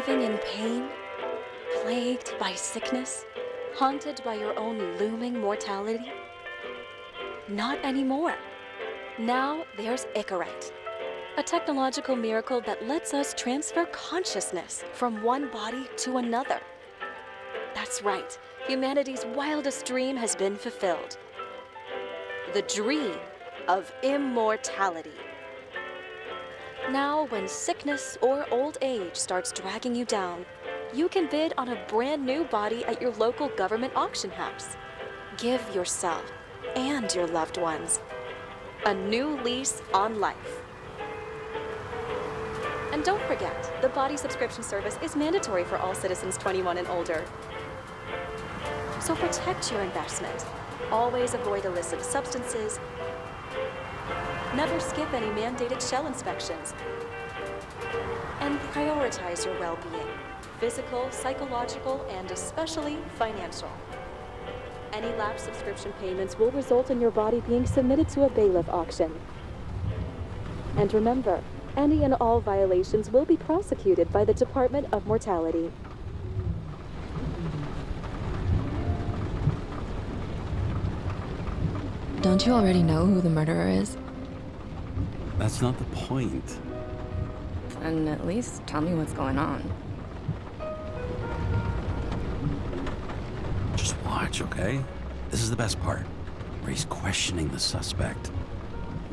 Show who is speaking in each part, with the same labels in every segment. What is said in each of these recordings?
Speaker 1: living in pain, plagued by sickness, haunted by your own looming mortality? Not anymore. Now there's Icarite, a technological miracle that lets us transfer consciousness from one body to another. That's right, humanity's wildest dream has been fulfilled. The dream of immortality. Now, when sickness or old age starts dragging you down, you can bid on a brand new body at your local government auction house. Give yourself and your loved ones a new lease on life. And don't forget, the body subscription service is mandatory for all citizens 21 and older. So protect your investment. Always avoid illicit substances. Never skip any mandated shell inspections. And prioritize your well-being, physical, psychological, and especially financial. Any lapsed subscription payments will result in your body being submitted to a bailiff auction. And remember, any and all violations will be prosecuted by the Department of Mortality.
Speaker 2: Don't you already know who the murderer is?
Speaker 3: That's not the point.
Speaker 2: And at least tell me what's going on.
Speaker 3: Just watch, okay? This is the best part, where he's questioning the suspect.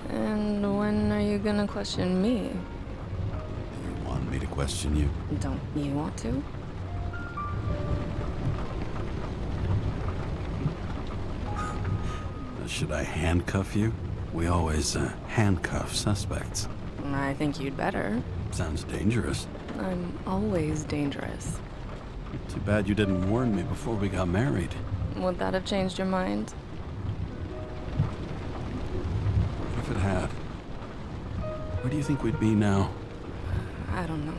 Speaker 2: And when are you gonna question me?
Speaker 3: You want me to question you?
Speaker 2: Don't you want to?
Speaker 3: Should I handcuff you? We always handcuff suspects.
Speaker 2: I think you'd better.
Speaker 3: Sounds dangerous.
Speaker 2: I'm always dangerous.
Speaker 3: Too bad you didn't warn me before we got married.
Speaker 2: Would that have changed your mind?
Speaker 3: What if it had? Where do you think we'd be now?
Speaker 2: I don't know.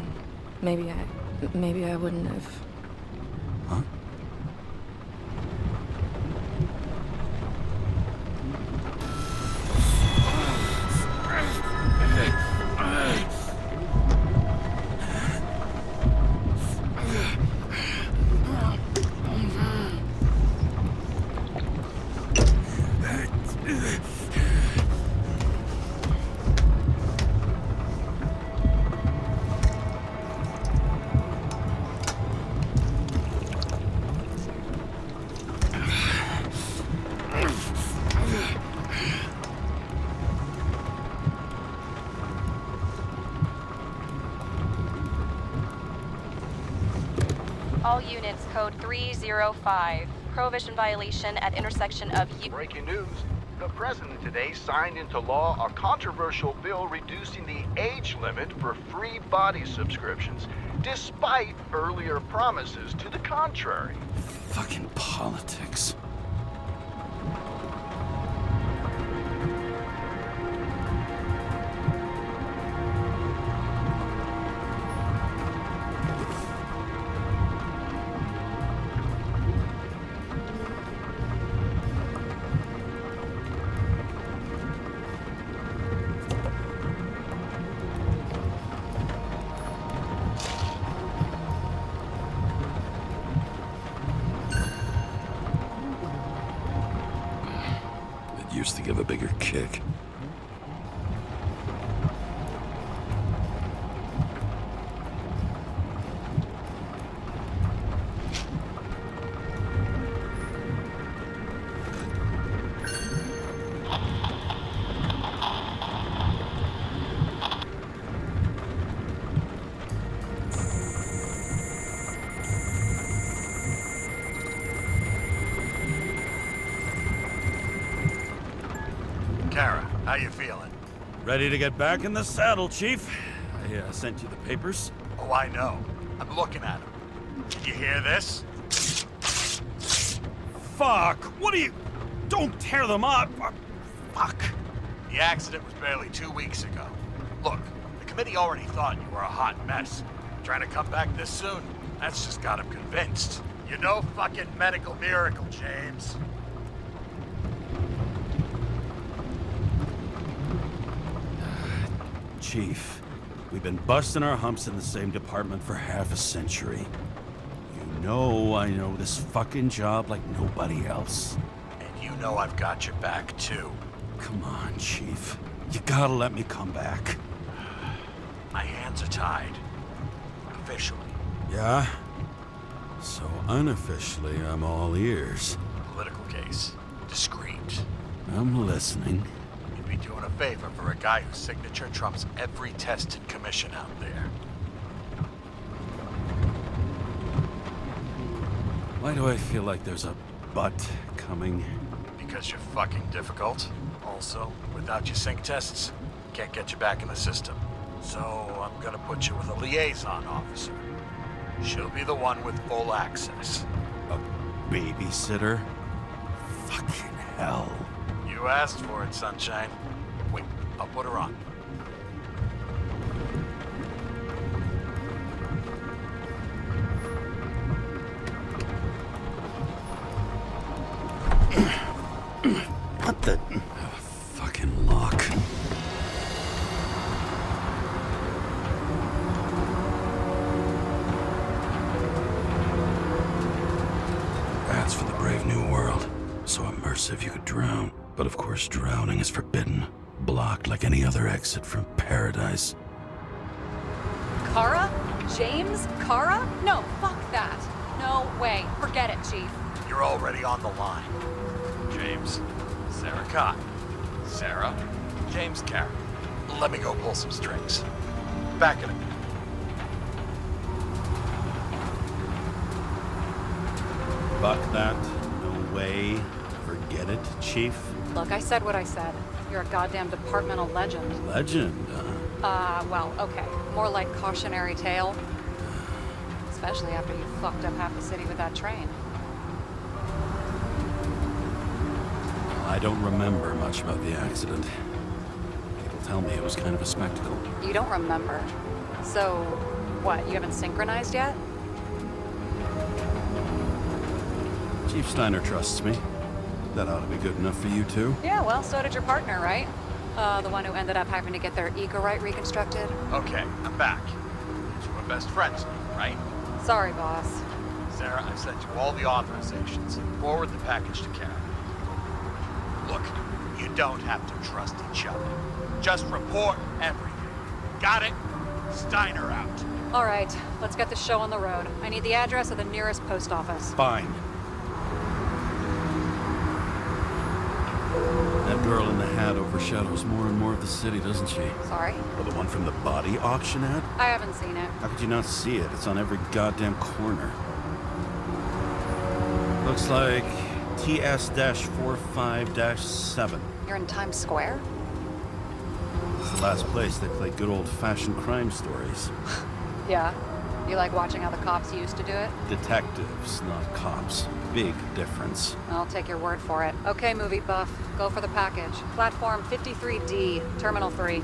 Speaker 2: Maybe I wouldn't have.
Speaker 3: Huh?
Speaker 1: All units, code 305. Prohibition violation at intersection of
Speaker 4: Breaking news. The president today signed into law a controversial bill reducing the age limit for free body subscriptions, despite earlier promises to the contrary.
Speaker 3: Fucking politics. Used to give a bigger kick.
Speaker 4: Kara, how you feeling?
Speaker 3: Ready to get back in the saddle, Chief. I sent you the papers.
Speaker 4: Oh, I know. I'm looking at them. Did you hear this?
Speaker 3: Fuck! What are you... Don't tear them up! Fuck!
Speaker 4: The accident was barely 2 weeks ago. Look, the committee already thought you were a hot mess. Trying to come back this soon, that's just got them convinced. You're no fucking medical miracle, James.
Speaker 3: Chief, We've been busting our humps in the same department for half a century. You know I know this fucking job like nobody else.
Speaker 4: And you know I've got your back, too.
Speaker 3: Come on, Chief. You gotta let me come back.
Speaker 4: My hands are tied. Officially.
Speaker 3: Yeah? So unofficially, I'm all ears.
Speaker 4: Political case. Discreet.
Speaker 3: I'm listening.
Speaker 4: You'd be doing a favor for a guy whose signature trumps every tested commission out there.
Speaker 3: Why do I feel like there's a but coming?
Speaker 4: Because you're fucking difficult. Also, without your sync tests, can't get you back in the system. So I'm gonna put you with a liaison officer. She'll be the one with full access.
Speaker 3: A babysitter? Fucking hell.
Speaker 4: You asked for it, Sunshine. Wait, I'll put her on.
Speaker 3: What the? Fucking lock. That's for the brave new world. So immersive you could drown. But of course drowning is forbidden. Blocked like any other exit from paradise.
Speaker 5: Kara? James? Kara? No, fuck that. No way. Forget it, Chief.
Speaker 4: You're already on the line. James, Sarah Cott. Sarah, James Carey. Let me go pull some strings. Back in a minute.
Speaker 3: Fuck that. No way. Forget it, Chief.
Speaker 5: Look, I said what I said. You're a goddamn departmental legend.
Speaker 3: Legend, huh?
Speaker 5: Well, okay. More like cautionary tale. Especially after you fucked up half the city with that train.
Speaker 3: I don't remember much about the accident. People tell me it was kind of a spectacle.
Speaker 5: You don't remember. So, what, you haven't synchronized yet?
Speaker 3: Chief Steiner trusts me. That ought to be good enough for you too.
Speaker 5: Yeah, well, so did your partner, right? The one who ended up having to get their ego right reconstructed.
Speaker 4: Okay, I'm back. You two are best friends now, right?
Speaker 5: Sorry, boss.
Speaker 4: Sarah, I've sent you all the authorizations. Forward the package to Karen. Look, you don't have to trust each other. Just report everything. Got it? Steiner out.
Speaker 5: All right, let's get the show on the road. I need the address of the nearest post office.
Speaker 3: Fine. That girl in the hat overshadows more and more of the city, doesn't she?
Speaker 5: Sorry?
Speaker 3: Or the one from the body auction ad?
Speaker 5: I haven't seen it.
Speaker 3: How could you not see it? It's on every goddamn corner. Looks like TS-45-7.
Speaker 5: You're in Times Square?
Speaker 3: It's the last place they play good old-fashioned crime stories.
Speaker 5: Yeah. You like watching how the cops used to do it?
Speaker 3: Detectives, not cops. Big difference.
Speaker 5: I'll take your word for it. Okay, movie buff. Go for the package. Platform 53D, Terminal 3.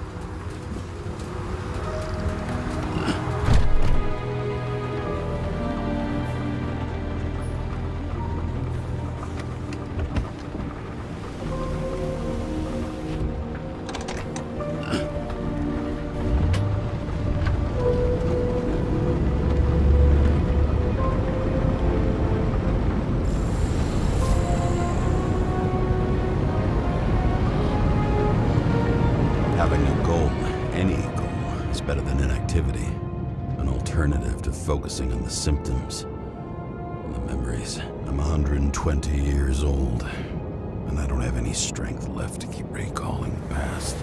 Speaker 3: Having a goal, any goal, is better than inactivity. An alternative to focusing on the symptoms and the memories. I'm 120 years old, and I don't have any strength left to keep recalling the past.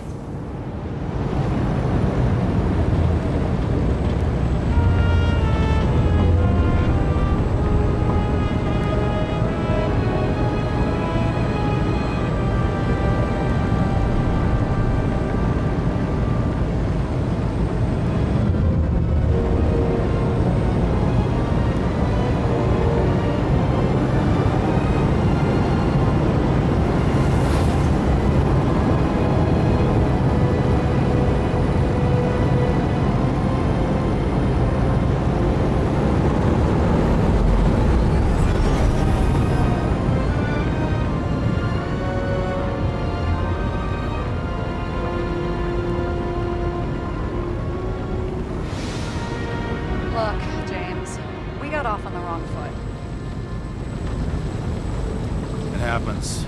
Speaker 5: on the wrong foot.
Speaker 3: It happens.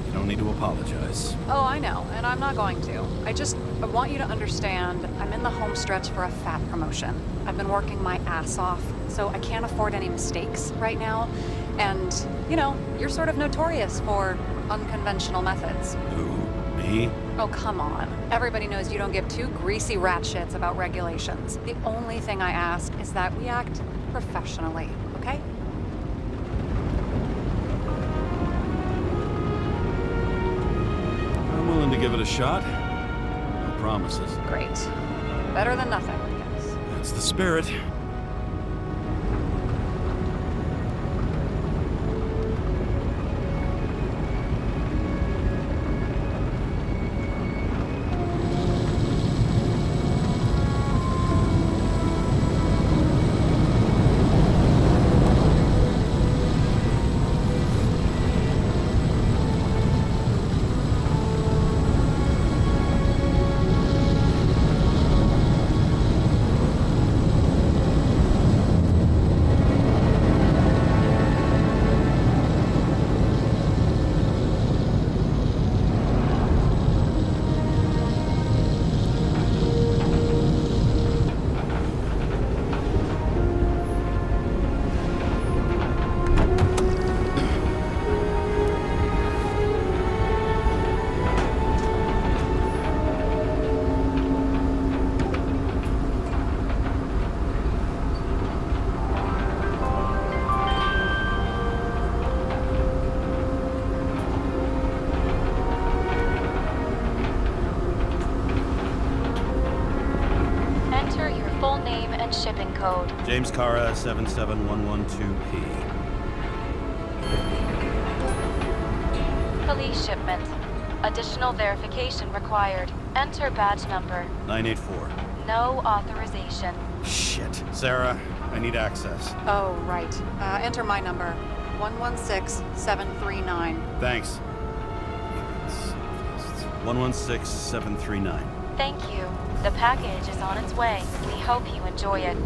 Speaker 3: You don't need to apologize.
Speaker 5: Oh, I know, and I'm not going to. I want you to understand, I'm in the home stretch for a fat promotion. I've been working my ass off, so I can't afford any mistakes right now. And, you know, you're sort of notorious for unconventional methods.
Speaker 3: Who? Me?
Speaker 5: Oh, come on. Everybody knows you don't give two greasy rat shits about regulations. The only thing I ask is that we act professionally, okay?
Speaker 3: I'm willing to give it a shot. No promises.
Speaker 5: Great. Better than nothing, I guess.
Speaker 3: That's the spirit.
Speaker 1: Shipping code.
Speaker 3: James Cara 77112P.
Speaker 1: Police shipment. Additional verification required. Enter badge number.
Speaker 3: 984.
Speaker 1: No authorization.
Speaker 3: Shit. Sarah, I need access.
Speaker 5: Oh, right. Enter my number. 116739.
Speaker 3: Thanks. 116739.
Speaker 1: Thank you. The package is on its way. We hope you enjoy it.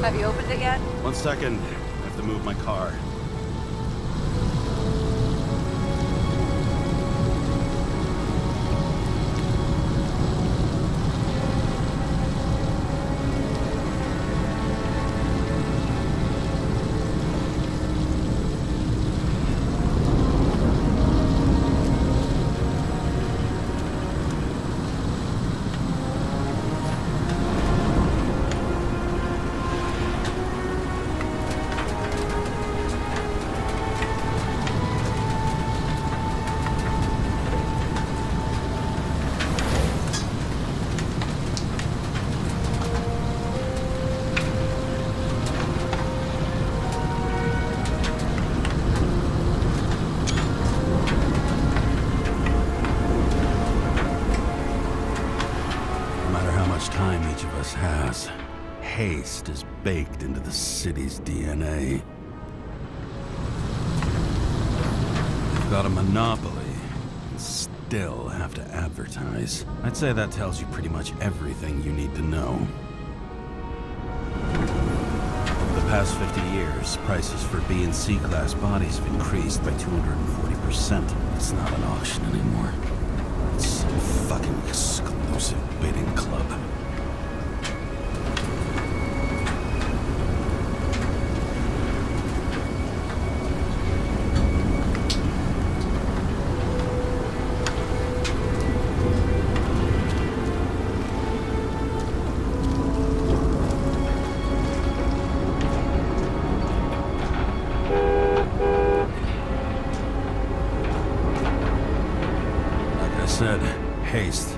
Speaker 5: Have you opened it yet?
Speaker 3: 1 second. I have to move my car. Has. Haste is baked into the city's DNA. They've got a monopoly and still have to advertise. I'd say that tells you pretty much everything you need to know. Over the past 50 years, prices for B and C class bodies have increased by 240%. It's not an auction anymore. It's some fucking exclusive bidding club. Said, haste.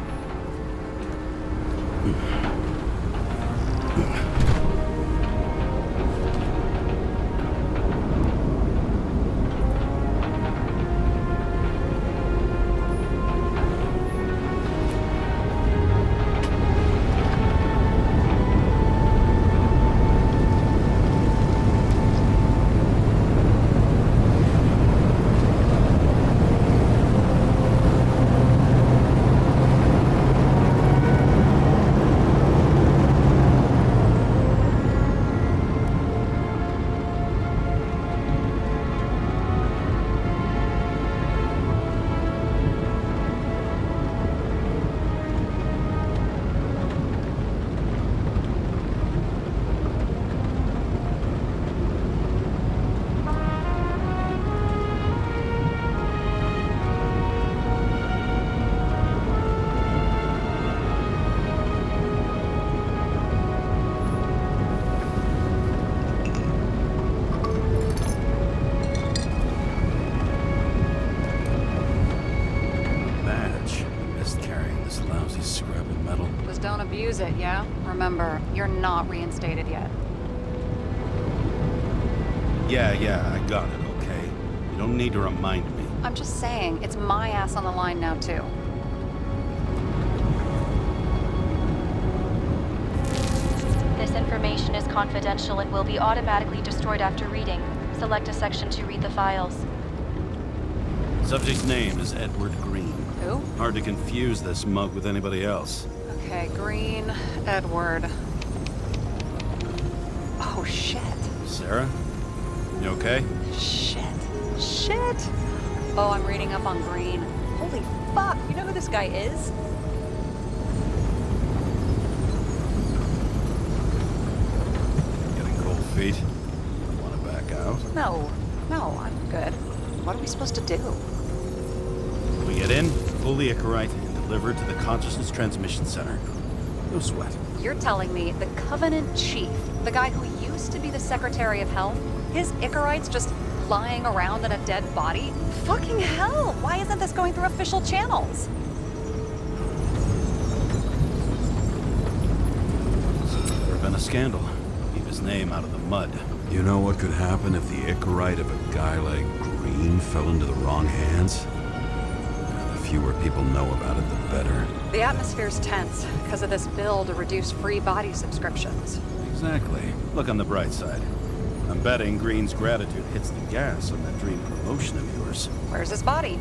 Speaker 5: use it, yeah? Remember, you're not reinstated yet.
Speaker 3: Yeah, I got it, okay? You don't need to remind me.
Speaker 5: I'm just saying, it's my ass on the line now, too.
Speaker 1: This information is confidential and will be automatically destroyed after reading. Select a section to read the files.
Speaker 3: Subject's name is Edward Green.
Speaker 5: Who?
Speaker 3: Hard to confuse this mug with anybody else.
Speaker 5: Okay, Green, Edward. Oh, shit.
Speaker 3: Sarah? You okay?
Speaker 5: Shit. Oh, I'm reading up on Green. Holy fuck, you know who this guy is?
Speaker 3: Getting cold feet? Want to back out?
Speaker 5: No, I'm good. What are we supposed to do?
Speaker 3: We get in, pull the Icarite, and deliver it to the Consciousness Transmission Center. No sweat.
Speaker 5: You're telling me the Covenant Chief, the guy who used to be the Secretary of Health, his Icarite's just lying around in a dead body? Fucking hell! Why isn't this going through official channels?
Speaker 3: There's been a scandal. Keep his name out of the mud.
Speaker 6: You know what could happen if the Icarite of a guy like Green fell into the wrong hands? The fewer people know about it, the better.
Speaker 5: The atmosphere's tense because of this bill to reduce free body subscriptions.
Speaker 3: Exactly. Look on the bright side. I'm betting Green's gratitude hits the gas on that dream promotion of yours.
Speaker 5: Where's his body?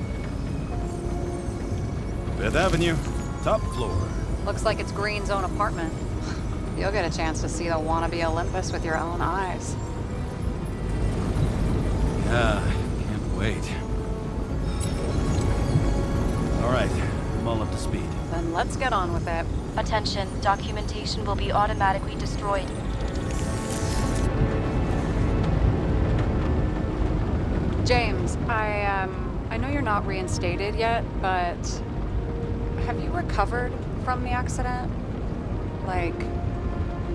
Speaker 3: Fifth Avenue, top floor.
Speaker 5: Looks like it's Green's own apartment. You'll get a chance to see the wannabe Olympus with your own eyes.
Speaker 3: Yeah, can't wait. All right, I'm all up to speed.
Speaker 5: Then let's get on with it.
Speaker 1: Attention, documentation will be automatically destroyed.
Speaker 5: James, I know you're not reinstated yet, but have you recovered from the accident? Like,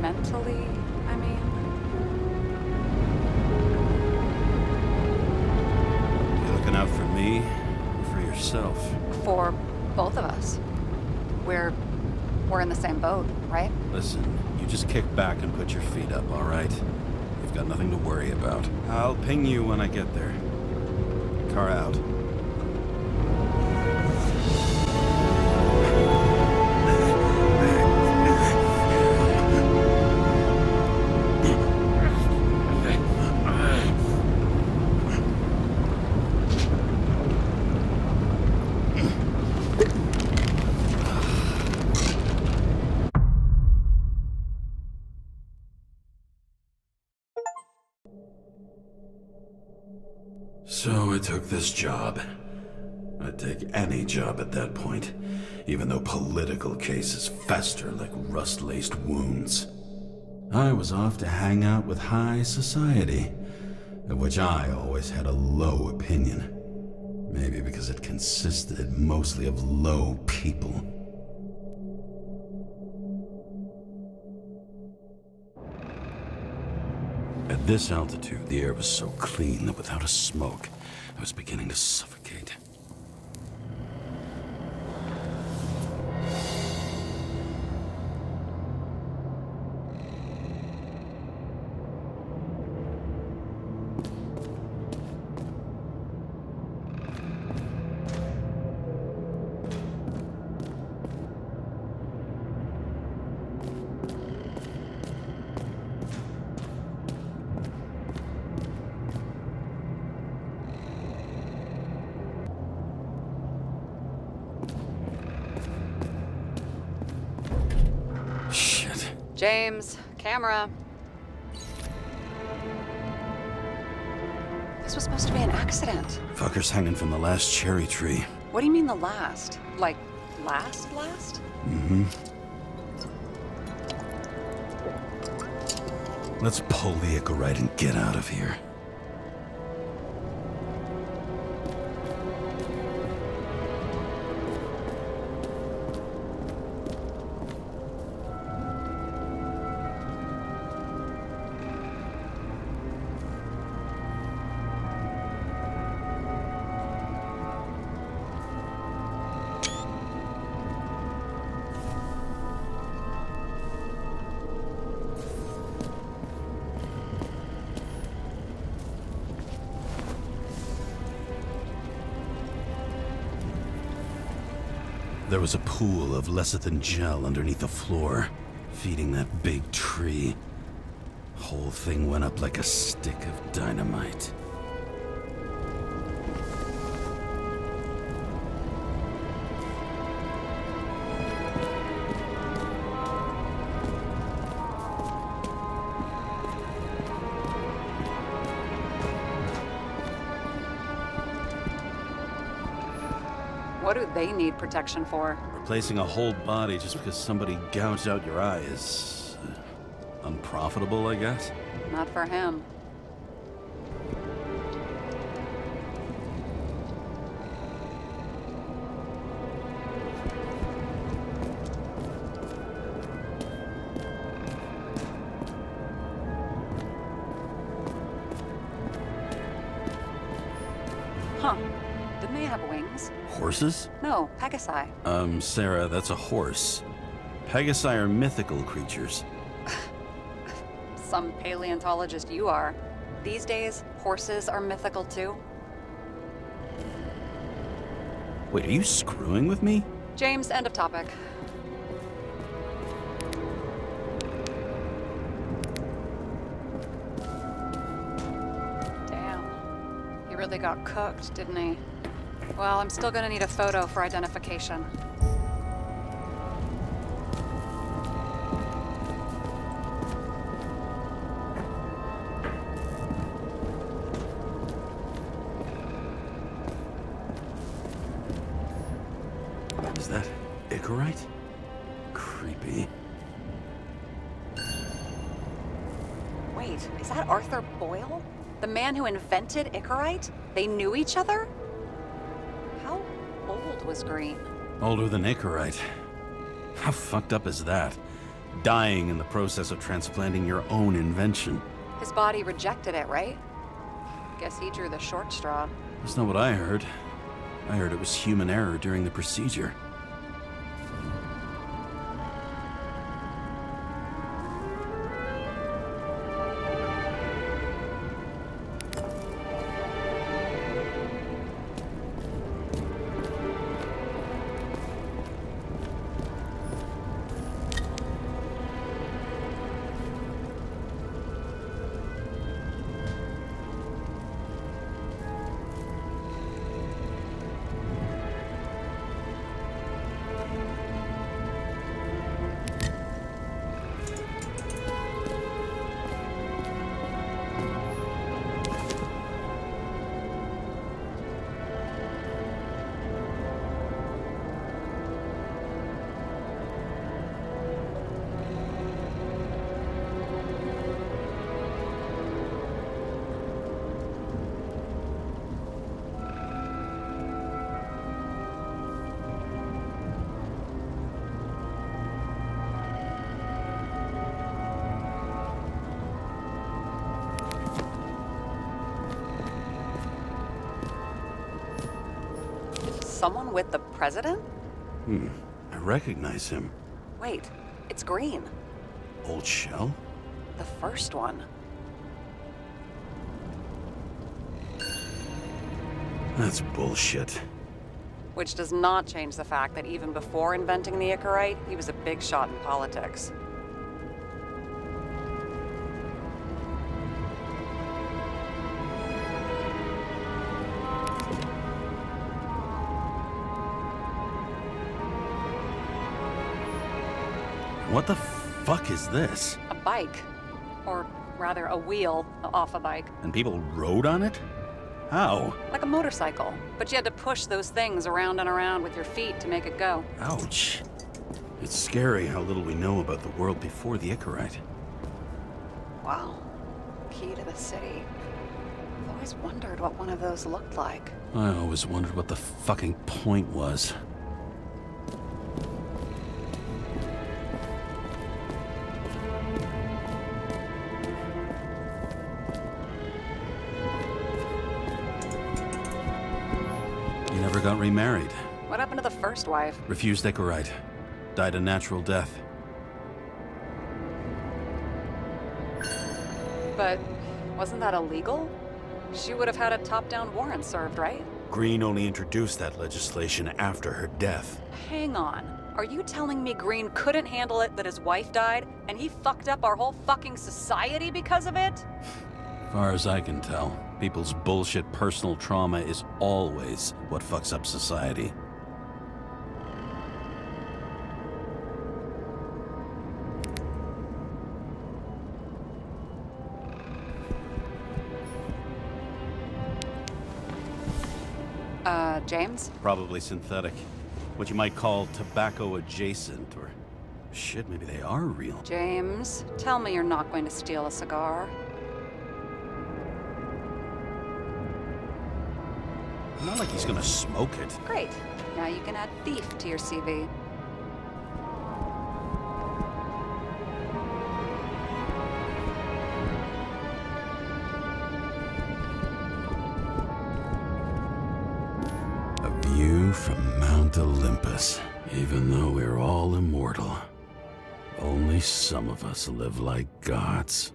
Speaker 5: mentally, I mean?
Speaker 3: You looking out for me or for yourself?
Speaker 5: For both of us. We're in the same boat, right?
Speaker 3: Listen, you just kick back and put your feet up, all right? You've got nothing to worry about. I'll ping you when I get there. Car out.
Speaker 6: So I took this job. I'd take any job at that point, even though political cases fester like rust-laced wounds. I was off to hang out with high society, of which I always had a low opinion. Maybe because it consisted mostly of low people. At this altitude, the air was so clean that without a smoke, I was beginning to suffocate.
Speaker 5: James, camera. This was supposed to be an accident.
Speaker 6: Fucker's hanging from the last cherry tree.
Speaker 5: What do you mean the last? Like, last?
Speaker 6: Mm-hmm. Let's pull the Icarite and get out of here.
Speaker 3: There was a pool of lecithin gel underneath the floor, feeding that big tree. Whole thing went up like a stick of dynamite.
Speaker 5: What do they need protection for?
Speaker 3: Replacing a whole body just because somebody gouged out your eye is unprofitable, I guess.
Speaker 5: Not for him. Huh. Didn't they have wings?
Speaker 3: Horses?
Speaker 5: No, Pegasi.
Speaker 3: Sarah, that's a horse. Pegasi are mythical creatures.
Speaker 5: Some paleontologist you are. These days, horses are mythical too.
Speaker 3: Wait, are you screwing with me?
Speaker 5: James, end of topic. Damn. He really got cooked, didn't he? Well, I'm still gonna need a photo for identification.
Speaker 3: Is that Icarite? Creepy.
Speaker 5: Wait, is that Arthur Boyle? The man who invented Icarite? They knew each other? How old was Green?
Speaker 3: Older than Icarite. How fucked up is that? Dying in the process of transplanting your own invention.
Speaker 5: His body rejected it, right? Guess he drew the short straw.
Speaker 3: That's not what I heard. I heard it was human error during the procedure.
Speaker 5: Someone with the president?
Speaker 3: I recognize him.
Speaker 5: Wait, it's Green.
Speaker 3: Old Shell?
Speaker 5: The first one.
Speaker 3: That's bullshit.
Speaker 5: Which does not change the fact that even before inventing the Icarite, he was a big shot in politics.
Speaker 3: What the fuck is this?
Speaker 5: A bike. Or rather, a wheel off a bike.
Speaker 3: And people rode on it? How?
Speaker 5: Like a motorcycle. But you had to push those things around and around with your feet to make it go.
Speaker 3: Ouch. It's scary how little we know about the world before the Icarite.
Speaker 5: Wow. Key to the city. I've always wondered what one of those looked like.
Speaker 3: I always wondered what the fucking point was. He never got remarried.
Speaker 5: What happened to the first wife?
Speaker 3: Refused Icarite. Died a natural death.
Speaker 5: But wasn't that illegal? She would have had a top-down warrant served, right?
Speaker 3: Green only introduced that legislation after her death.
Speaker 5: Hang on. Are you telling me Green couldn't handle it that his wife died, and he fucked up our whole fucking society because of it?
Speaker 3: Far as I can tell, people's bullshit personal trauma is always what fucks up society.
Speaker 5: James?
Speaker 3: Probably synthetic. What you might call tobacco adjacent, or shit, maybe they are real.
Speaker 5: James, tell me you're not going to steal a cigar.
Speaker 3: Not like he's gonna smoke it.
Speaker 5: Great. Now you can add thief to your CV.
Speaker 3: A view from Mount Olympus. Even though we're all immortal, only some of us live like gods.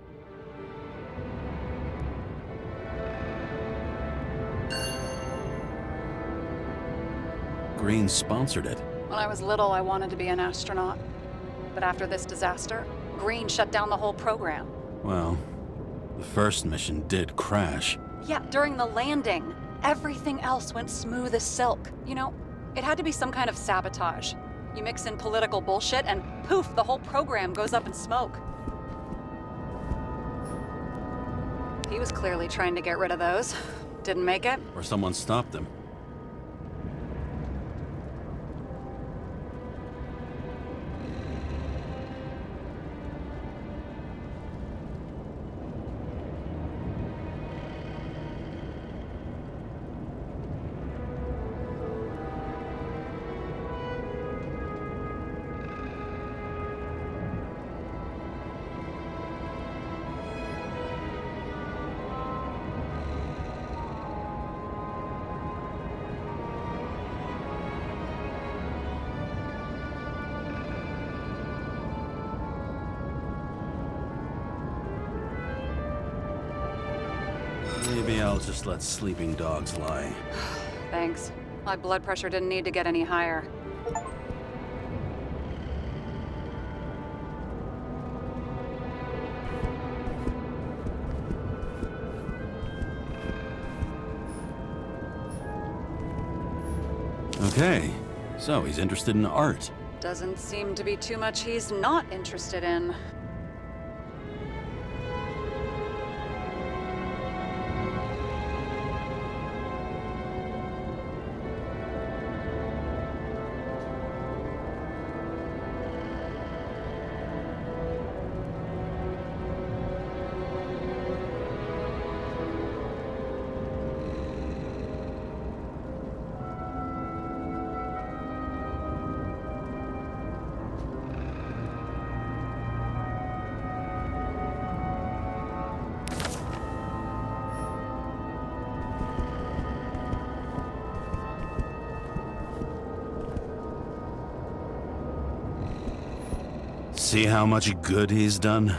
Speaker 3: Green sponsored it.
Speaker 5: When I was little, I wanted to be an astronaut. But after this disaster, Green shut down the whole program.
Speaker 3: Well, the first mission did crash.
Speaker 5: Yeah, during the landing, everything else went smooth as silk. You know, it had to be some kind of sabotage. You mix in political bullshit and poof, the whole program goes up in smoke. He was clearly trying to get rid of those. Didn't make it.
Speaker 3: Or someone stopped him. Maybe I'll just let sleeping dogs lie.
Speaker 5: Thanks. My blood pressure didn't need to get any higher.
Speaker 3: Okay, so he's interested in art.
Speaker 5: Doesn't seem to be too much he's not interested in.
Speaker 3: See how much good he's done?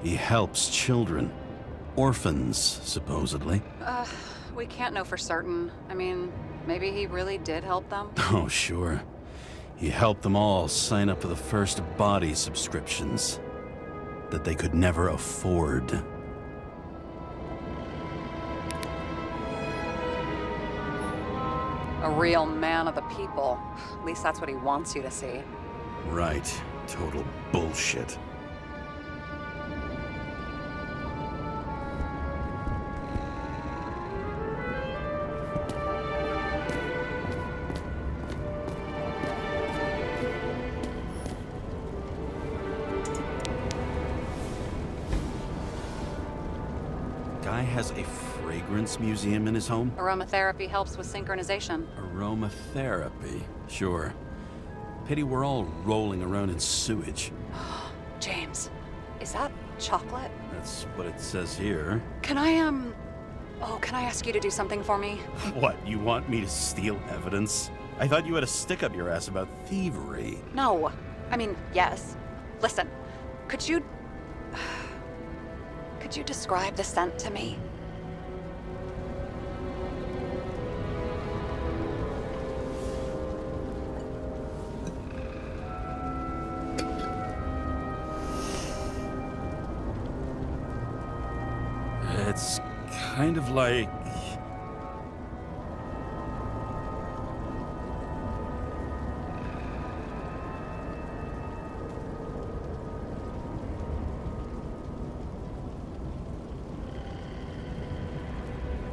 Speaker 3: He helps children. Orphans, supposedly.
Speaker 5: We can't know for certain. I mean, maybe he really did help them.
Speaker 3: Oh, sure. He helped them all sign up for the first body subscriptions that they could never afford.
Speaker 5: A real man of the people. At least that's what he wants you to see.
Speaker 3: Right. Total bullshit. Guy has a fragrance museum in his home?
Speaker 5: Aromatherapy helps with synchronization.
Speaker 3: Aromatherapy, sure. Pity we're all rolling around in sewage.
Speaker 5: James, is that chocolate?
Speaker 3: That's what it says here.
Speaker 5: Can I, can I ask you to do something for me?
Speaker 3: What, you want me to steal evidence? I thought you had a stick up your ass about thievery.
Speaker 5: No. I mean, yes. Listen, could you describe the scent to me?
Speaker 7: kind of like...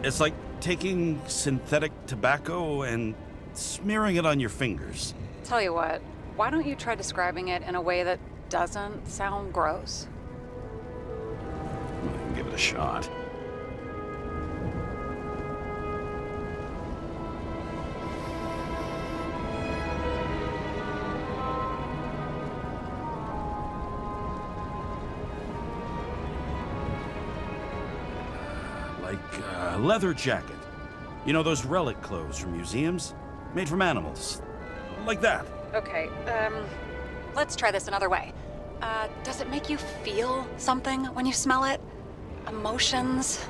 Speaker 7: It's like taking synthetic tobacco and smearing it on your fingers.
Speaker 5: Tell you what, why don't you try describing it in a way that doesn't sound gross?
Speaker 7: I can give it a shot. Like a leather jacket. You know those relic clothes from museums? Made from animals. Like that.
Speaker 5: Okay, let's try this another way. Does it make you feel something when you smell it? Emotions?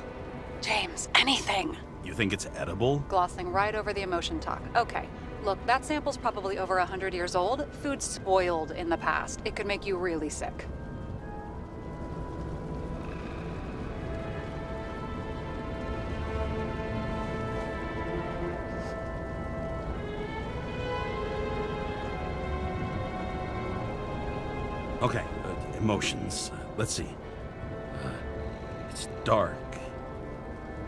Speaker 5: James, anything.
Speaker 7: You think it's edible?
Speaker 5: Glossing right over the emotion talk. Okay, look, that sample's probably over 100 years old. Food spoiled in the past. It could make you really sick.
Speaker 7: Okay, emotions. Let's see. It's dark,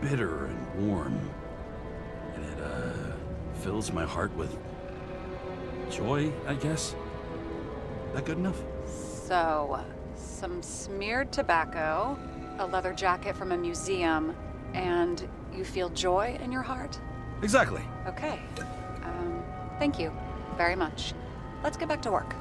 Speaker 7: bitter and warm, and it fills my heart with joy, I guess. That good enough?
Speaker 5: So, some smeared tobacco, a leather jacket from a museum, and you feel joy in your heart?
Speaker 7: Exactly.
Speaker 5: Okay. Thank you very much. Let's get back to work.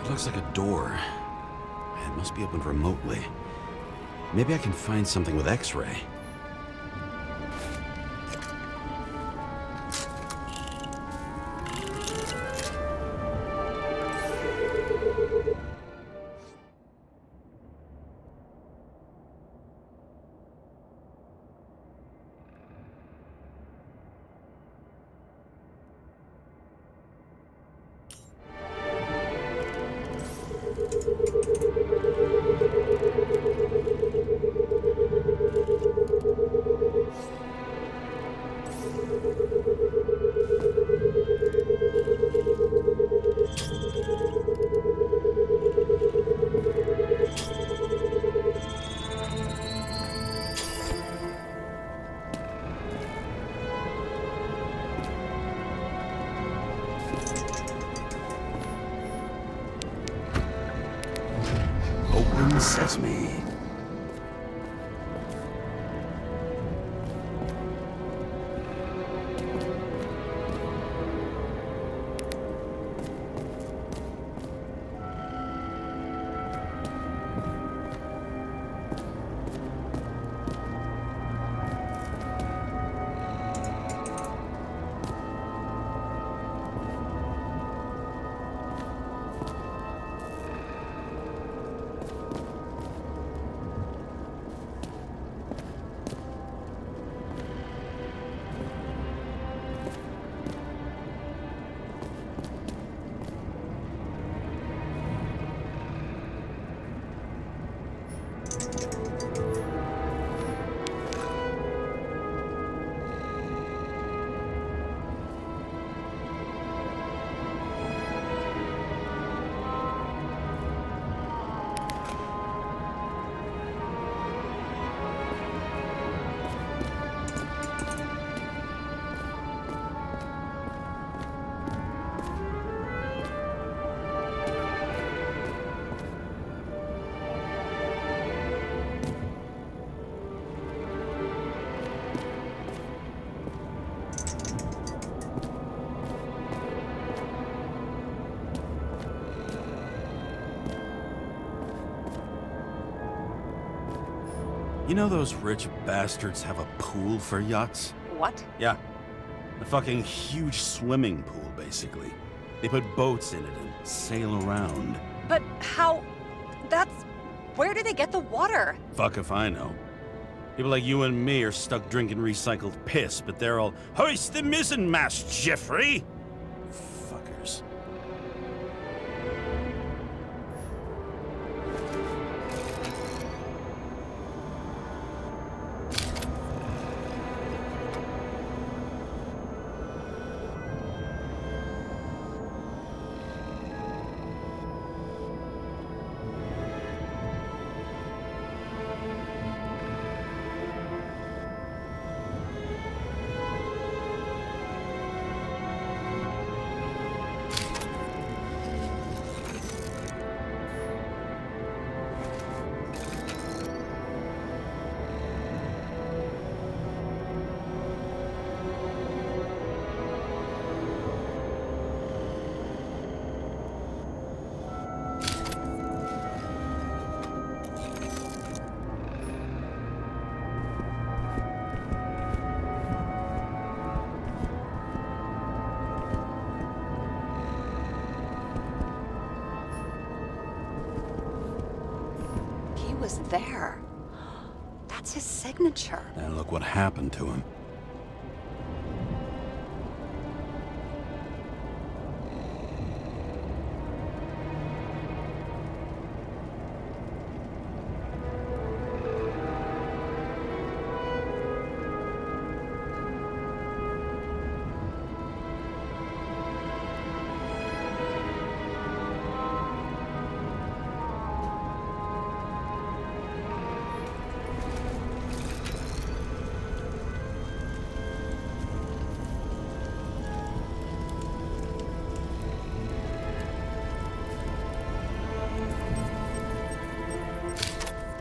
Speaker 3: Looks like a door. It must be opened remotely. Maybe I can find something with X-ray.
Speaker 7: You know those rich bastards have a pool for yachts?
Speaker 5: What?
Speaker 7: Yeah. A fucking huge swimming pool, basically. They put boats in it and sail around.
Speaker 5: But how... That's... Where do they get the water?
Speaker 7: Fuck if I know. People like you and me are stuck drinking recycled piss, but they're all, hoist the mizzenmast, Jeffrey! Fuckers.
Speaker 5: Was there. That's his signature.
Speaker 3: And look what happened to him.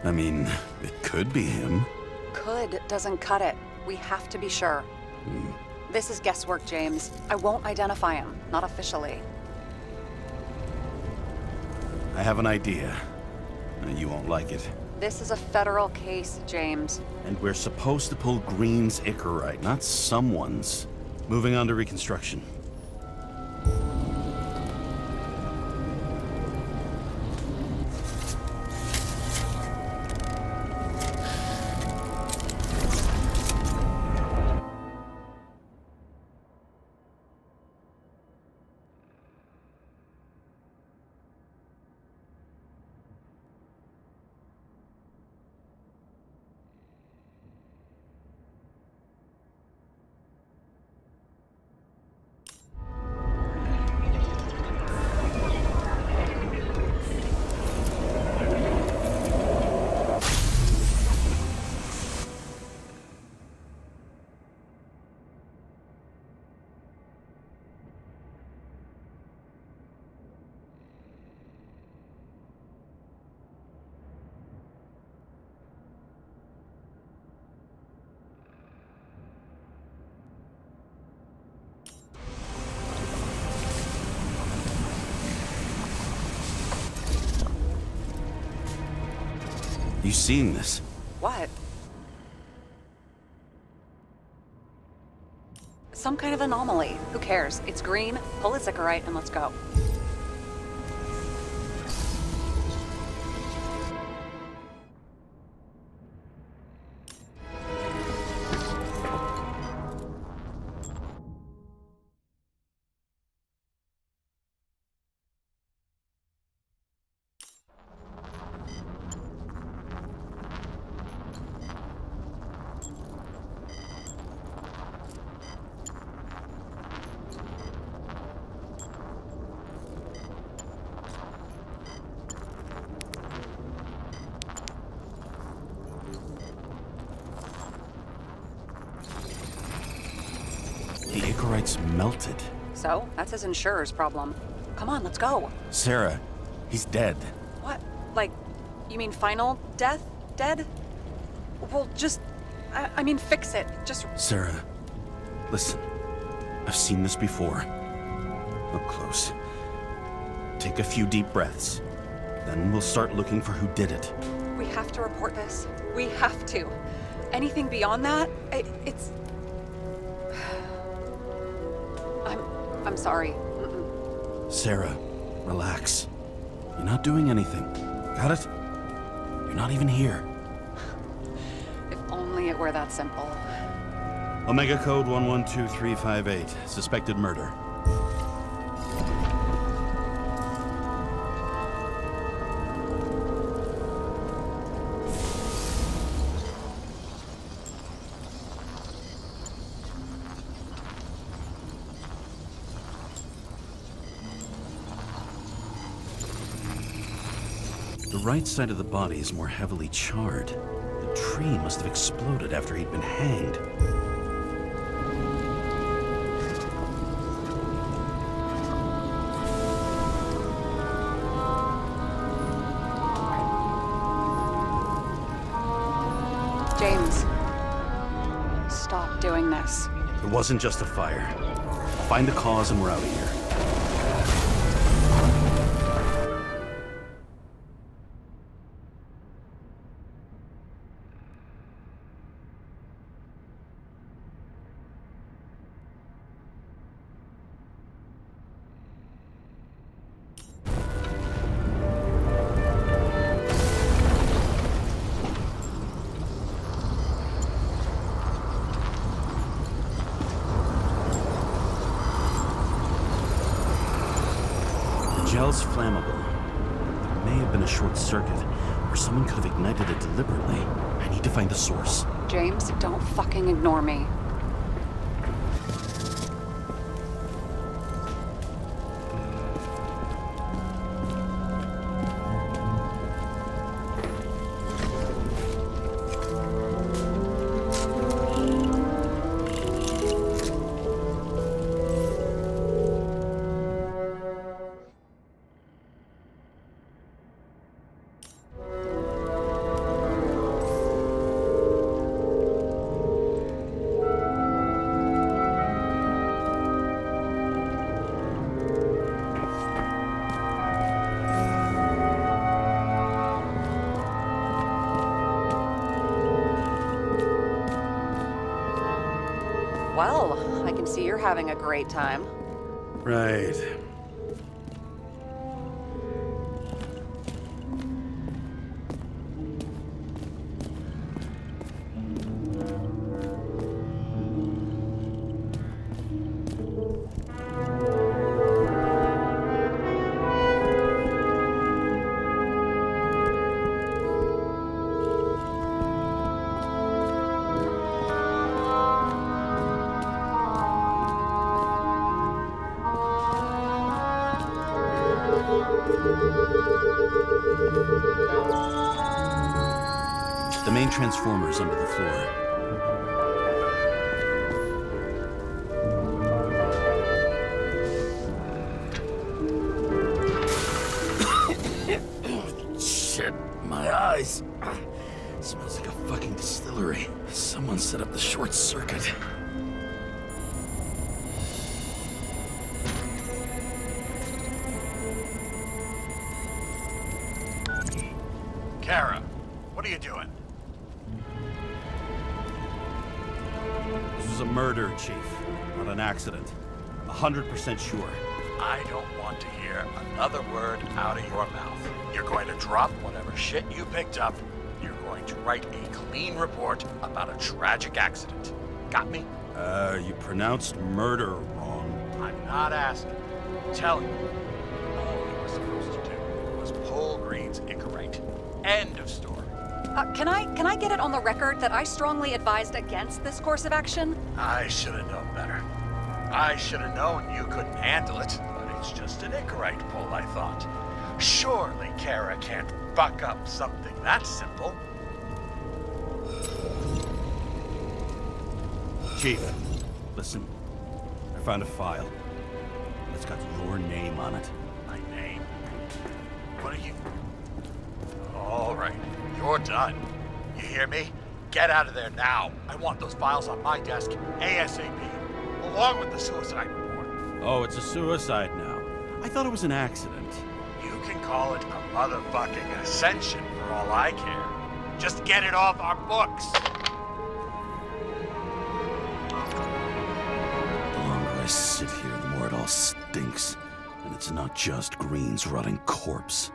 Speaker 3: I mean, it could be him.
Speaker 5: Could doesn't cut it. We have to be sure. This is guesswork, James. I won't identify him. Not officially.
Speaker 7: I have an idea. You won't like it.
Speaker 5: This is a federal case, James.
Speaker 7: And we're supposed to pull Green's Icarite, not someone's. Moving on to reconstruction. You seen this?
Speaker 5: What? Some kind of anomaly. Who cares? It's green, pull its Icarite, and let's go.
Speaker 7: The Icarite's melted.
Speaker 5: So, that's his insurer's problem. Come on, let's go.
Speaker 7: Sarah, he's dead.
Speaker 5: What? Like, you mean final death? Dead? Well, just... I mean, fix it. Just...
Speaker 7: Sarah, listen. I've seen this before. Up close. Take a few deep breaths. Then we'll start looking for who did it.
Speaker 5: We have to report this. We have to. Anything beyond that, it's... I'm sorry.
Speaker 7: Sarah, relax. You're not doing anything. Got it? You're not even here.
Speaker 5: If only it were that simple.
Speaker 7: Omega Code 112358. Suspected murder. The right side of the body is more heavily charred. The tree must have exploded after he'd been hanged.
Speaker 5: James, stop doing this.
Speaker 7: It wasn't just a fire. I'll find the cause and we're out of here. Gel's flammable. There may have been a short circuit, or someone could have ignited it deliberately. I need to find the source.
Speaker 5: James, don't fucking ignore me. Well, I can see you're having a great time.
Speaker 7: Right. The main transformer's under the floor. Shit, my eyes. Smells like a fucking distillery. Someone set up the short circuit.
Speaker 4: Kara, what are you doing?
Speaker 7: This was a murder, Chief, not an accident. I'm 100% sure.
Speaker 4: I don't want to hear another word out of your mouth. You're going to drop whatever shit you picked up. You're going to write a clean report about a tragic accident. Got me?
Speaker 7: You pronounced murder wrong.
Speaker 4: I'm not asking. I'm telling you. All you were supposed to do was pull Green's Icarite. End of story.
Speaker 5: Can I get it on the record that I strongly advised against this course of action?
Speaker 4: I should have known better. I should have known you couldn't handle it, but it's just an Icarite pull, I thought. Surely Kara can't buck up something that simple.
Speaker 7: Chief, listen. I found a file. It's got your name on it.
Speaker 4: My name? What are you... All right, you're done. You hear me? Get out of there now. I want those files on my desk ASAP, along with the suicide report.
Speaker 7: Oh, it's a suicide now. I thought it was an accident.
Speaker 4: You can call it a motherfucking ascension for all I care. Just get it off our books.
Speaker 3: The longer I sit here, the more it all stinks. And it's not just Green's rotting corpse.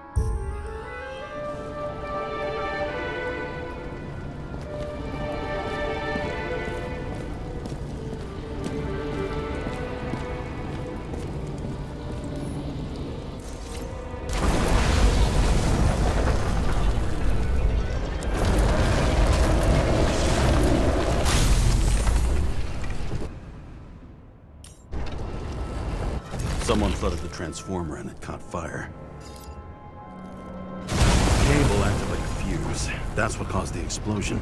Speaker 3: Someone flooded the transformer and it caught fire. The cable acted like a fuse. That's what caused the explosion.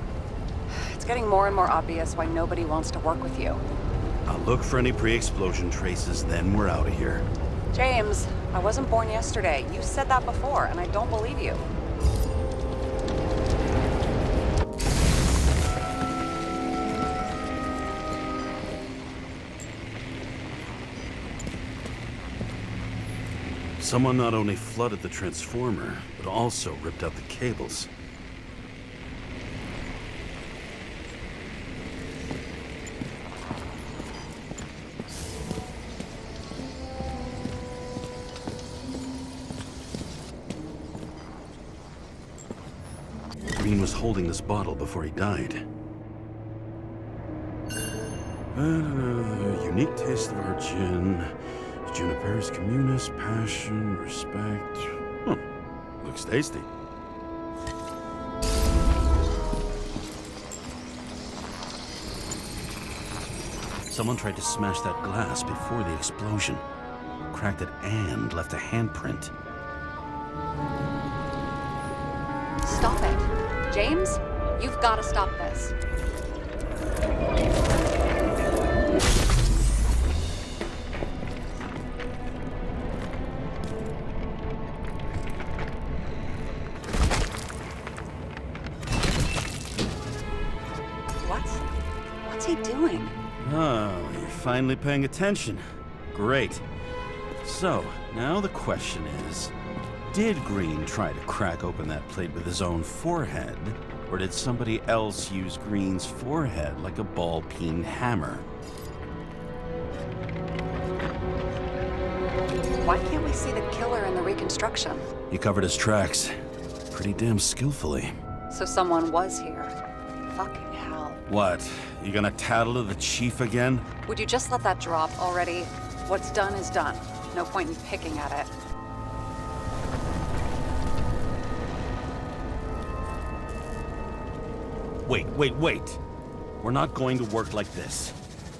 Speaker 5: It's getting more and more obvious why nobody wants to work with you.
Speaker 3: I'll look for any pre-explosion traces, then we're out of here.
Speaker 5: James, I wasn't born yesterday. You said that before, and I don't believe you.
Speaker 3: Someone not only flooded the transformer, but also ripped out the cables. Green was holding this bottle before he died. Unique taste of our gin. Juniper's communis, passion, respect. Huh. Looks tasty. Someone tried to smash that glass before the explosion. Cracked it and left a handprint.
Speaker 5: Stop it. James, you've got to stop this. What's he doing?
Speaker 3: Oh, you're finally paying attention. Great. So, now the question is, did Green try to crack open that plate with his own forehead, or did somebody else use Green's forehead like a ball-peen hammer?
Speaker 5: Why can't we see the killer in the reconstruction?
Speaker 3: He covered his tracks pretty damn skillfully.
Speaker 5: So someone was here. Fucking hell.
Speaker 3: What? You gonna tattle to the chief again?
Speaker 5: Would you just let that drop already? What's done is done. No point in picking at it.
Speaker 3: Wait. We're not going to work like this.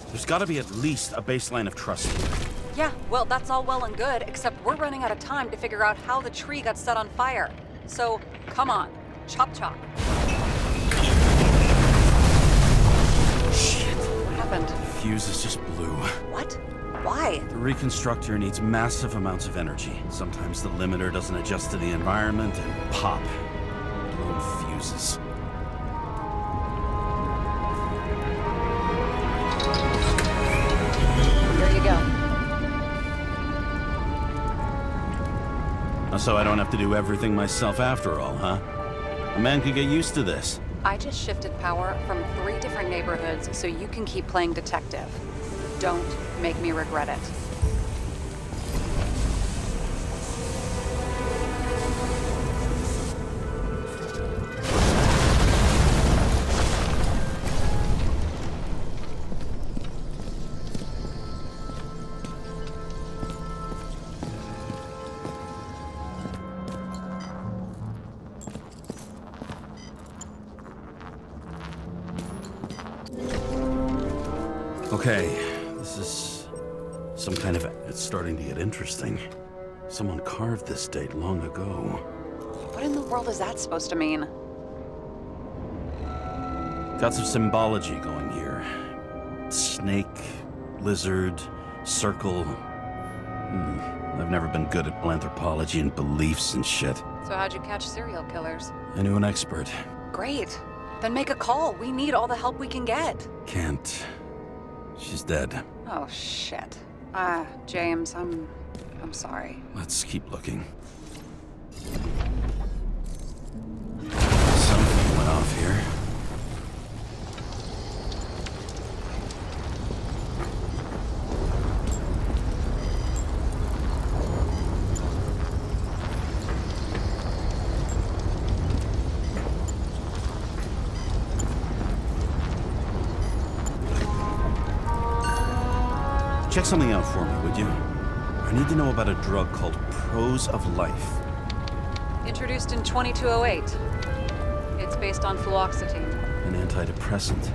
Speaker 3: There's gotta be at least a baseline of trust here.
Speaker 5: Yeah, well, that's all well and good, except we're running out of time to figure out how the tree got set on fire. So, come on. Chop chop.
Speaker 3: Shit.
Speaker 5: What happened?
Speaker 3: Fuses just blew.
Speaker 5: What? Why?
Speaker 3: The reconstructor needs massive amounts of energy. Sometimes the limiter doesn't adjust to the environment and pop. Blown fuses.
Speaker 5: Here you go.
Speaker 3: So I don't have to do everything myself after all, huh? A man could get used to this.
Speaker 5: I just shifted power from 3 different neighborhoods so you can keep playing detective. Don't make me regret it.
Speaker 3: Okay, this is some kind of... It's starting to get interesting. Someone carved this date long ago.
Speaker 5: What in the world is that supposed to mean?
Speaker 3: Got some symbology going here. Snake, lizard, circle. I've never been good at anthropology and beliefs and shit.
Speaker 5: So how'd you catch serial killers?
Speaker 3: I knew an expert.
Speaker 5: Great. Then make a call. We need all the help we can get.
Speaker 3: Can't. She's dead.
Speaker 5: Oh, shit. James, I'm sorry.
Speaker 3: Let's keep looking. Something went off off here.
Speaker 7: Check something out for me, would you? I need to know about a drug called Prose of Life.
Speaker 5: Introduced in 2208. It's based on fluoxetine.
Speaker 7: An antidepressant.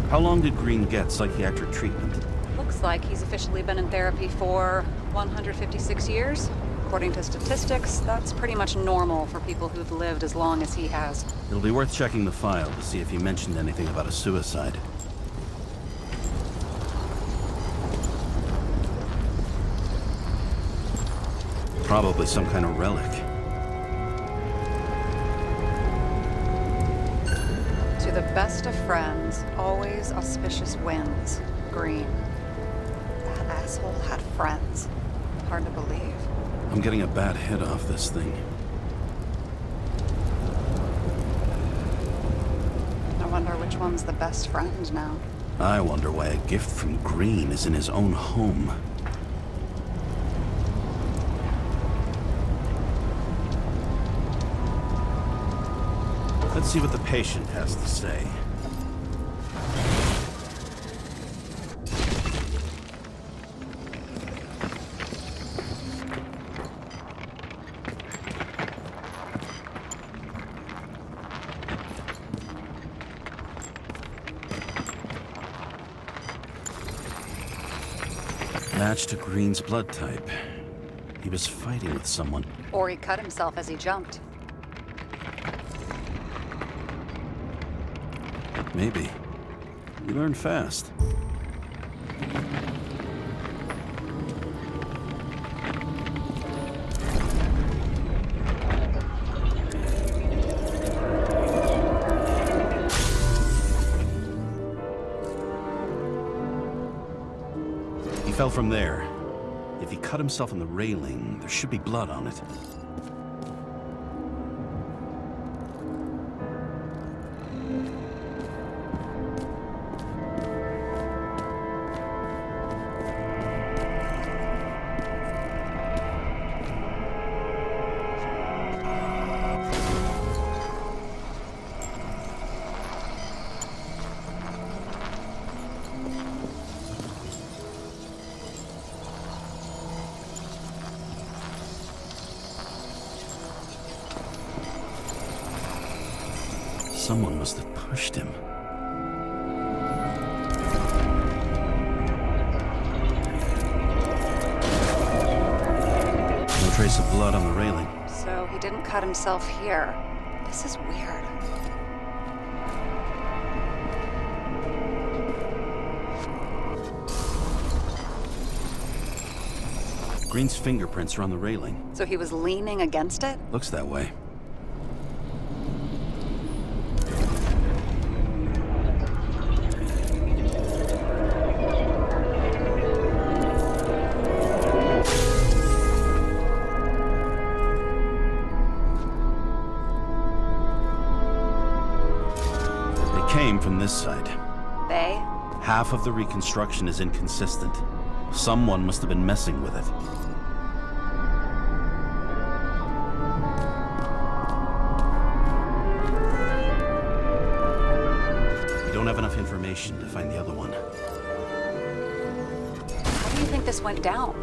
Speaker 7: How long did Green get psychiatric treatment?
Speaker 5: Looks like he's officially been in therapy for 156 years. According to statistics, that's pretty much normal for people who've lived as long as he has.
Speaker 7: It'll be worth checking the file to see if he mentioned anything about a suicide. Probably some kind of relic.
Speaker 5: To the best of friends, always auspicious winds. Green. That asshole had friends. Hard to believe.
Speaker 7: I'm getting a bad hit off this thing.
Speaker 5: I wonder which one's the best friend now.
Speaker 7: I wonder why a gift from Green is in his own home. Let's see what the patient has to say. Match to Green's blood type. He was fighting with someone.
Speaker 5: Or he cut himself as he jumped.
Speaker 7: Maybe. You learn fast. He fell from there. If he cut himself on the railing, there should be blood on it. Someone must have pushed him. No trace of blood on the railing.
Speaker 5: So he didn't cut himself here. This is weird.
Speaker 7: Green's fingerprints are on the railing.
Speaker 5: So he was leaning against it?
Speaker 7: Looks that way. Came from this side.
Speaker 5: They?
Speaker 7: Half of the reconstruction is inconsistent. Someone must have been messing with it. We don't have enough information to find the other one.
Speaker 5: How do you think this went down?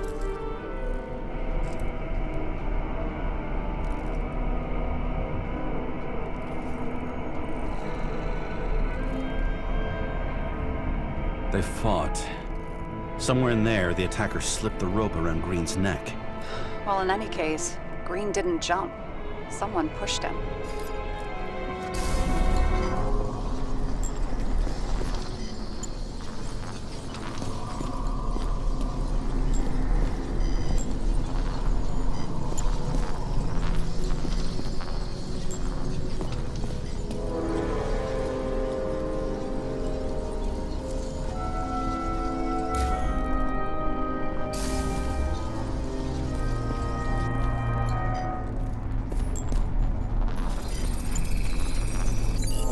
Speaker 7: They fought. Somewhere in there, the attacker slipped the rope around Green's neck.
Speaker 5: Well, in any case, Green didn't jump. Someone pushed him.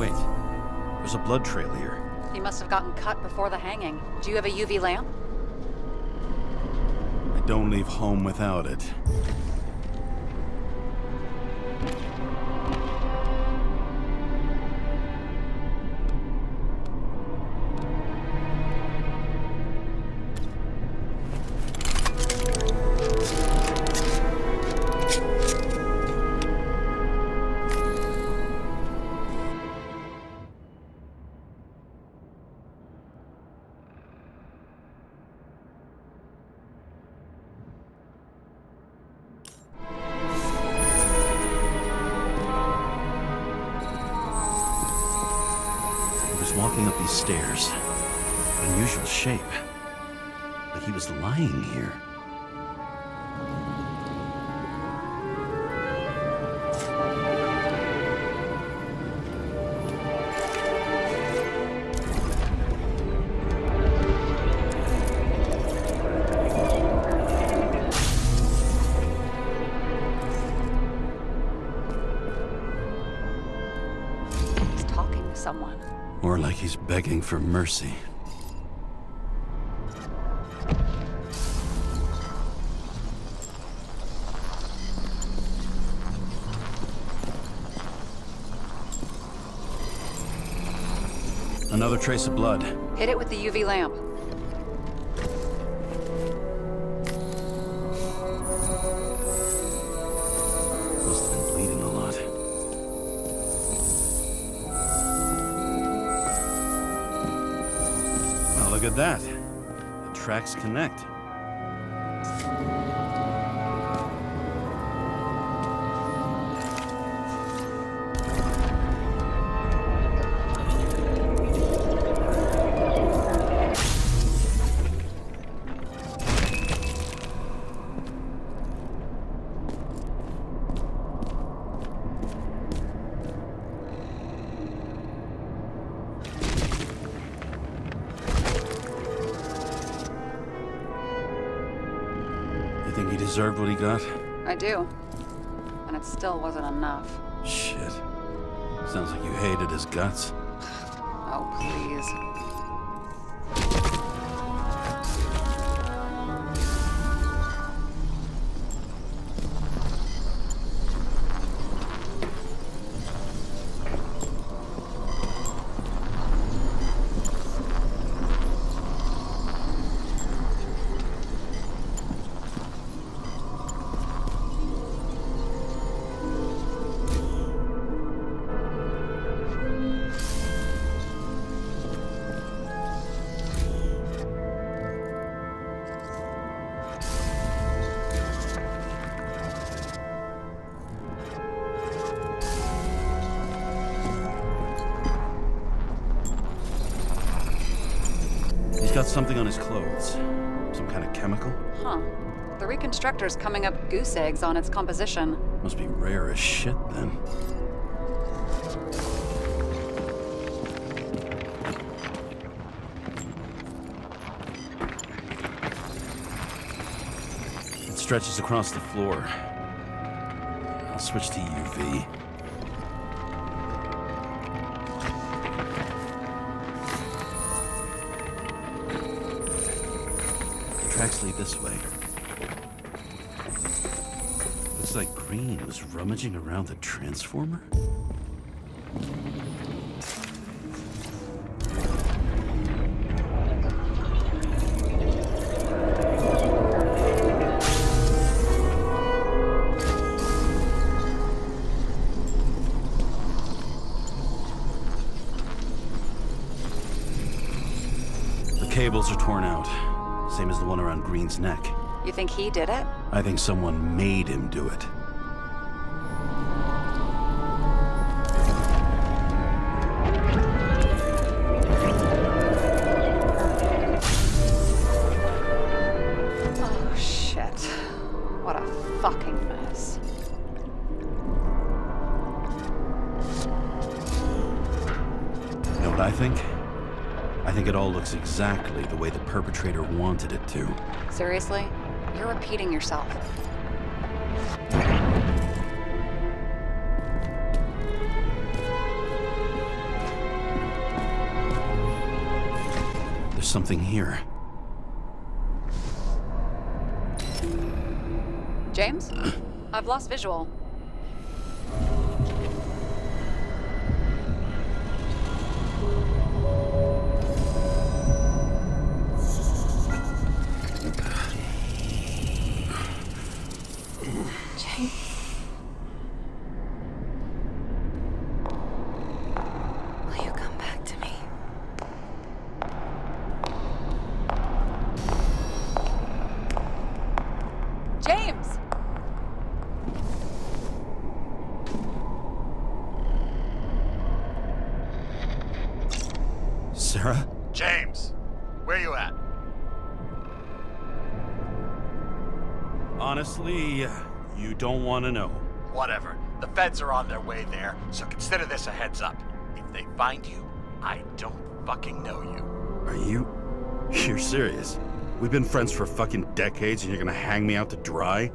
Speaker 7: Wait, there's a blood trail here.
Speaker 5: He must have gotten cut before the hanging. Do you have a UV lamp?
Speaker 7: I don't leave home without it. Walking up these stairs. Unusual shape. Like he was lying here.
Speaker 5: He's talking to someone.
Speaker 3: Or like he's begging for mercy. Another trace of blood.
Speaker 5: Hit it with the UV lamp.
Speaker 3: Must have been bleeding a lot.
Speaker 7: Oh, look at that. The tracks connect. You think he deserved what he got?
Speaker 5: I do. And it still wasn't enough.
Speaker 3: Shit. Sounds like you hated his guts.
Speaker 5: Oh, please.
Speaker 7: He's got something on his clothes. Some kind of chemical?
Speaker 5: Huh. The reconstructor's coming up goose eggs on its composition.
Speaker 3: Must be rare as shit then.
Speaker 7: It stretches across the floor. I'll switch to UV. Tracks lead this way. Looks like Green was rummaging around the transformer. The cables are torn out. Same as the one around Green's neck.
Speaker 5: You think he did it?
Speaker 3: I think someone made him do it.
Speaker 5: Oh, shit. What a fucking mess.
Speaker 3: You know what I think? I think it all looks exactly the way the perpetrator wanted it to.
Speaker 5: Seriously? You're repeating yourself.
Speaker 7: something here.
Speaker 5: James? I've lost visual.
Speaker 2: James. Will you come back to me?
Speaker 5: James!
Speaker 7: Sarah?
Speaker 4: James, where you at?
Speaker 7: Honestly, you don't want to know.
Speaker 4: Whatever. The feds are on their way there, so consider this a heads up. If they find you, I don't fucking know you.
Speaker 7: Are you... You're serious? We've been friends for fucking decades and you're gonna hang me out to dry?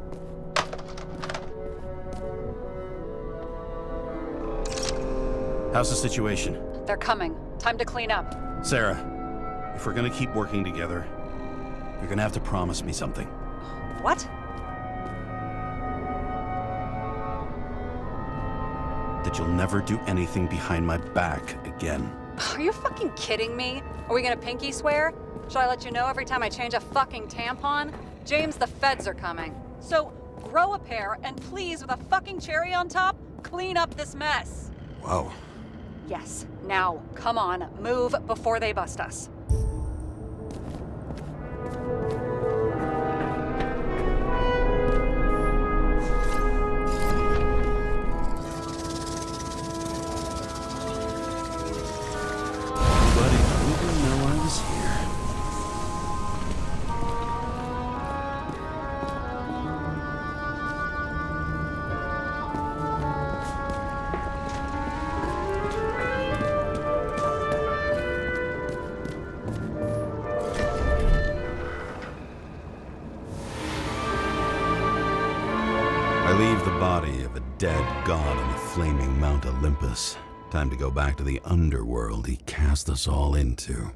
Speaker 7: How's the situation?
Speaker 5: They're coming. Time to clean up.
Speaker 7: Sarah, if we're gonna keep working together, you're gonna have to promise me something.
Speaker 5: What?
Speaker 7: That you'll never do anything behind my back again.
Speaker 5: Are you fucking kidding me? Are we gonna pinky swear? Should I let you know every time I change a fucking tampon? James, the feds are coming. So, grow a pair, and please, with a fucking cherry on top, clean up this mess.
Speaker 7: Wow.
Speaker 5: Yes, now, come on, move before they bust us.
Speaker 7: Buddy, didn't know I was here. I leave the body of a dead god on the flaming Mount Olympus. Time to go back to the underworld he cast us all into.